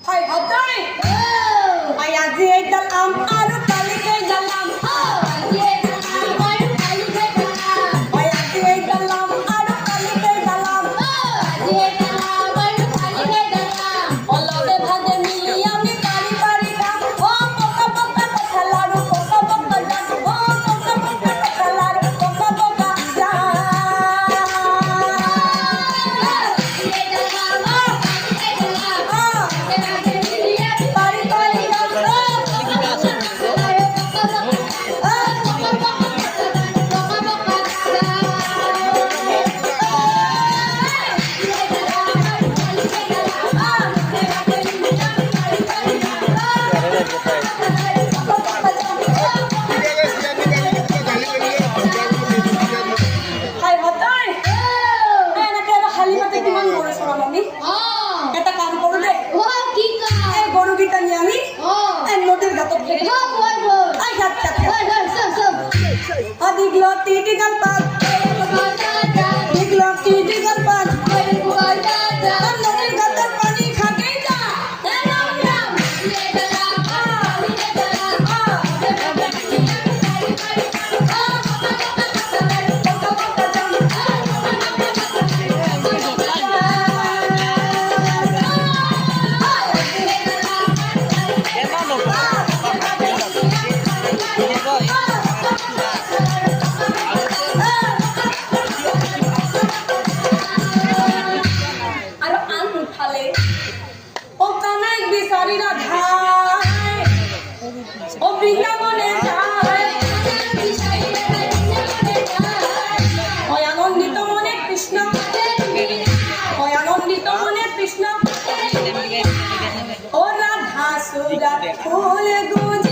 Hai hotai. Ayah dia dalam aru kali ke dalam. Ayah dia dalam aru kali ke dalam. Allah be bhage miya mi kari kari dam. Oh poka poka khalaru poka poka dam. Oh poka poka khalaru poka poka dam. Ora dhasurat phul guj